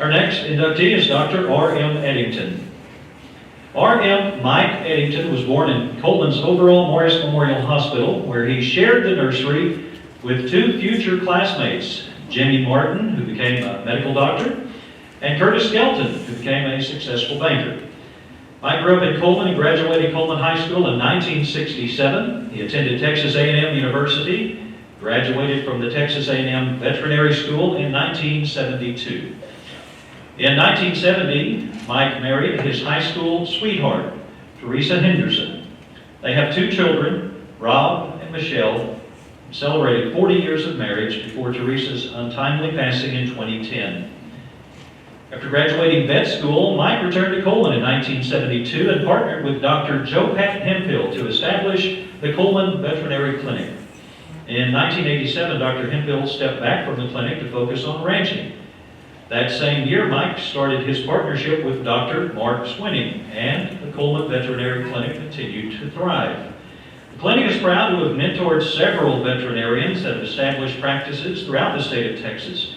Our next inductee is Dr. R.M. Edington. R.M. Mike Edington was born in Coleman's Overall Morris Memorial Hospital, where he shared the nursery with two future classmates, Jimmy Martin, who became a medical doctor, and Curtis Skelton, who became a successful banker. Mike grew up in Coleman and graduated Coleman High School in 1967. He attended Texas A&M University, graduated from the Texas A&M Veterinary School in 1972. In 1970, Mike married his high school sweetheart, Teresa Henderson. They have two children, Rob and Michelle, celebrated 40 years of marriage before Teresa's untimely passing in 2010. After graduating vet school, Mike returned to Coleman in 1972 and partnered with Dr. Joe Pat Hemphill to establish the Coleman Veterinary Clinic. In 1987, Dr. Hemphill stepped back from the clinic to focus on ranching. That same year, Mike started his partnership with Dr. Mark Swinning, and the Coleman Veterinary Clinic continued to thrive. The clinic is proud to have mentored several veterinarians that have established practices throughout the state of Texas,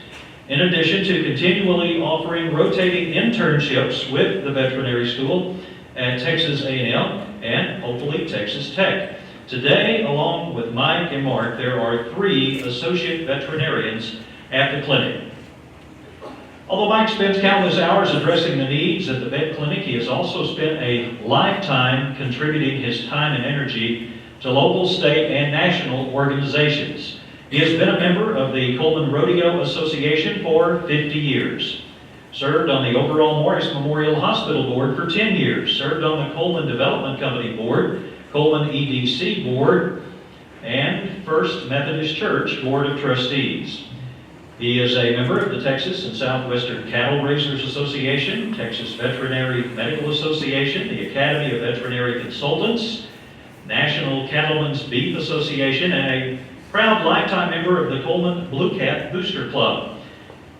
in addition to continually offering rotating internships with the veterinary school at Texas A&M and hopefully Texas Tech. Today, along with Mike and Mark, there are 3 associate veterinarians at the clinic. Although Mike spends countless hours addressing the needs at the vet clinic, he has also spent a lifetime contributing his time and energy to local, state, and national organizations. He has been a member of the Coleman Rodeo Association for 50 years, served on the Overall Morris Memorial Hospital Board for 10 years, served on the Coleman Development Company Board, Coleman EDC Board, and First Methodist Church Board of Trustees. He is a member of the Texas and Southwestern Cattle Raisers Association, Texas Veterinary Medical Association, the Academy of Veterinary Consultants, National Cattlemen's Beef Association, and a proud lifetime member of the Coleman Blue Cat Booster Club.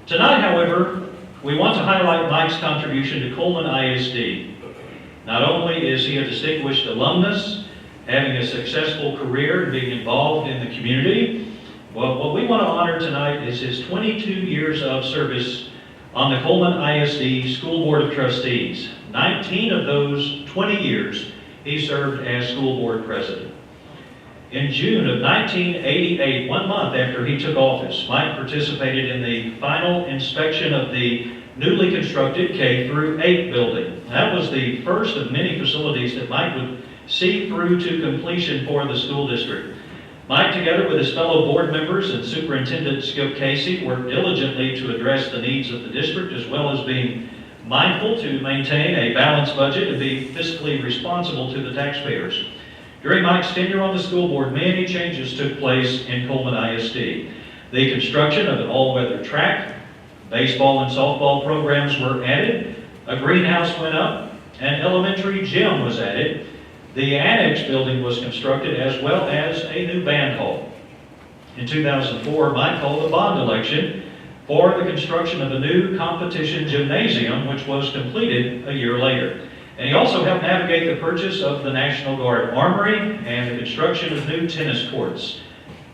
Tonight, however, we want to highlight Mike's contribution to Coleman ISD. Not only is he a distinguished alumnus, having a successful career and being involved in the community, well, what we want to honor tonight is his 22 years of service on the Coleman ISD School Board of Trustees. 19 of those 20 years, he served as school board president. In June of 1988, 1 month after he took office, Mike participated in the final inspection of the newly constructed K-8 building. That was the first of many facilities that Mike would see through to completion for the school district. Mike, together with his fellow board members and Superintendent Skip Casey, worked diligently to address the needs of the district, as well as being mindful to maintain a balanced budget and be fiscally responsible to the taxpayers. During Mike's tenure on the school board, many changes took place in Coleman ISD. The construction of an all-weather track, baseball and softball programs were added, a greenhouse went up, an elementary gym was added, the annex building was constructed, as well as a new band hall. In 2004, Mike called a bond election for the construction of a new competition gymnasium, which was completed a year later. And he also helped navigate the purchase of the National Guard Armory and the construction of new tennis courts.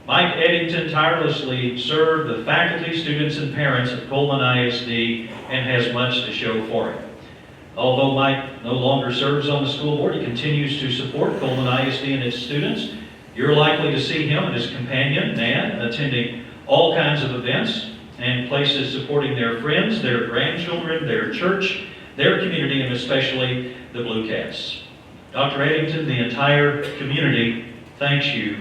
Mike Edington tirelessly served the faculty, students, and parents at Coleman ISD and has much to show for it. Although Mike no longer serves on the school board, he continues to support Coleman ISD and its students. You're likely to see him and his companion, Nan, attending all kinds of events and places supporting their friends, their grandchildren, their church, their community, and especially the Blue Cats. Dr. Edington, the entire community thanks you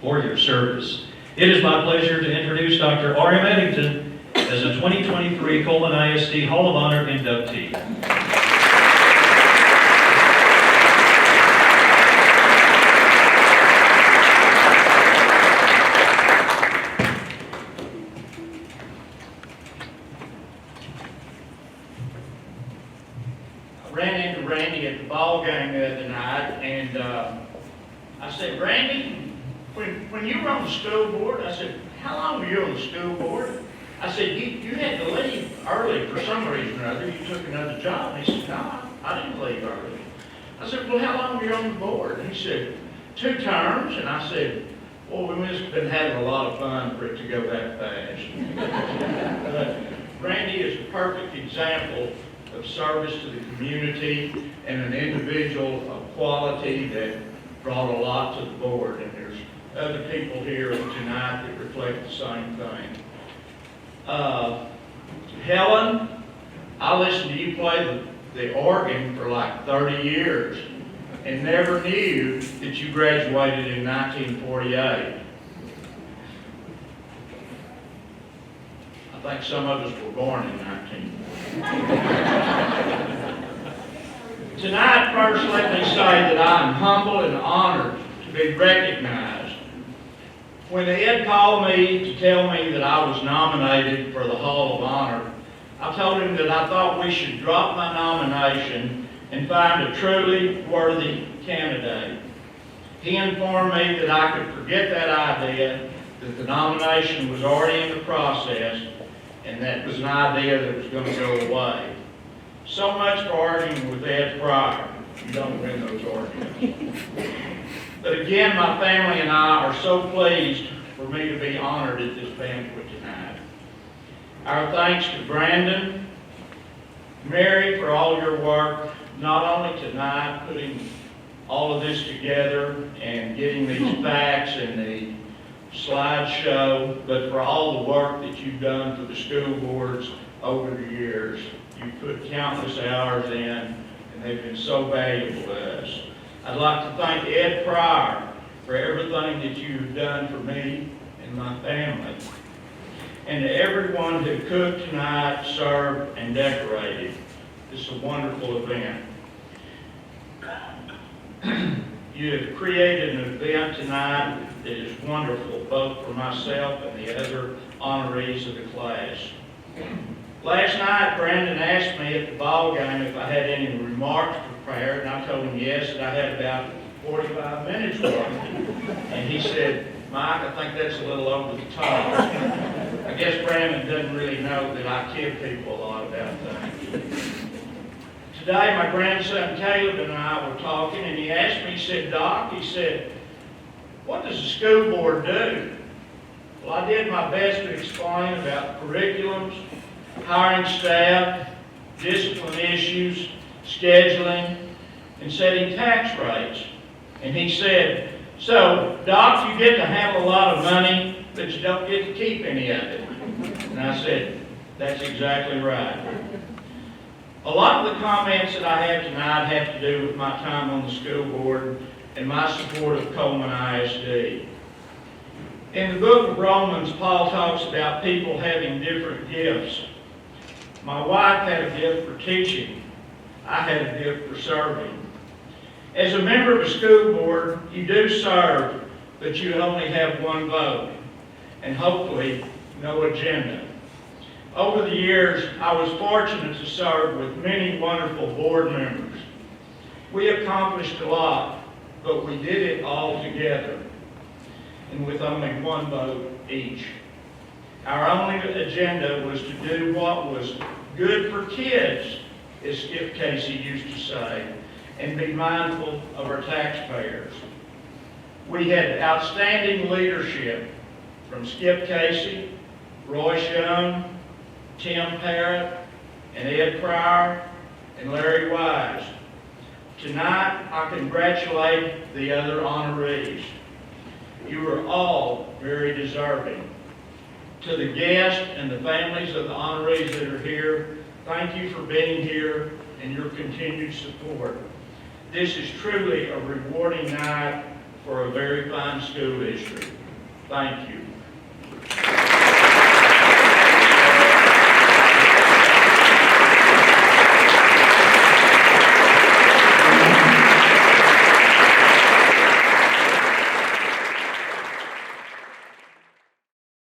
for your service. It is my pleasure to introduce Dr. R.M. Edington as a 2023 Coleman ISD Hall of Honor inductee. Ran into Randy at the ball game the other night, and I said, Randy, when you were on the school board, I said, how long were you on the school board? I said, you had to leave early for some reason or other. You took another job. And he said, no, I didn't leave early. I said, well, how long were you on the board? And he said, 2 terms. And I said, well, we must have been having a lot of fun for it to go that fast. Randy is a perfect example of service to the community and an individual of quality that brought a lot to the board. And there's other people here tonight that reflect the same thing. Helen, I listened to you play the organ for like 30 years and never knew that you graduated in 1948. I think some of us were born in 1940. Tonight, first, let me say that I am humbled and honored to be recognized. When Ed called me to tell me that I was nominated for the Hall of Honor, I told him that I thought we should drop my nomination and find a truly worthy candidate. He informed me that I could forget that idea, that the nomination was already in the process, and that was an idea that was going to go away. So much for arguing with Ed Pryor. You don't win those arguments. But again, my family and I are so pleased for me to be honored at this banquet tonight. Our thanks to Brandon, Mary, for all your work, not only tonight, putting all of this together and getting these facts and the slideshow, but for all the work that you've done for the school boards over the years. You've put countless hours in, and they've been so valuable to us. I'd like to thank Ed Pryor for everything that you've done for me and my family. And to everyone who cooked tonight, served, and decorated. This is a wonderful event. You have created an event tonight that is wonderful, both for myself and the other honorees of the class. Last night, Brandon asked me at the ball game if I had any remarks prepared, and I told him yes, that I had about 45 minutes worth. And he said, Mike, I think that's a little over the top. I guess Brandon doesn't really know that I kid people a lot about things. Today, my grandson Caleb and I were talking, and he asked me, he said, Doc, he said, what does the school board do? Well, I did my best to explain about curriculums, hiring staff, discipline issues, scheduling, and setting tax rates. And he said, so, Doc, you get to handle a lot of money, but you don't get to keep any of it. And I said, that's exactly right. A lot of the comments that I have tonight have to do with my time on the school board and my support of Coleman ISD. In the book of Romans, Paul talks about people having different gifts. My wife had a gift for teaching. I had a gift for serving. As a member of a school board, you do serve, but you only have one vote, and hopefully no agenda. Over the years, I was fortunate to serve with many wonderful board members. We accomplished a lot, but we did it all together, and with only one vote each. Our only agenda was to do what was good for kids, as Skip Casey used to say, and be mindful of our taxpayers. We had outstanding leadership from Skip Casey, Roy Young, Tim Parrott, and Ed Pryor, and Larry Wise. Tonight, I congratulate the other honorees. You are all very deserving. To the guests and the families of the honorees that are here, thank you for being here and your continued support. This is truly a rewarding night for a very fine school district. Thank you.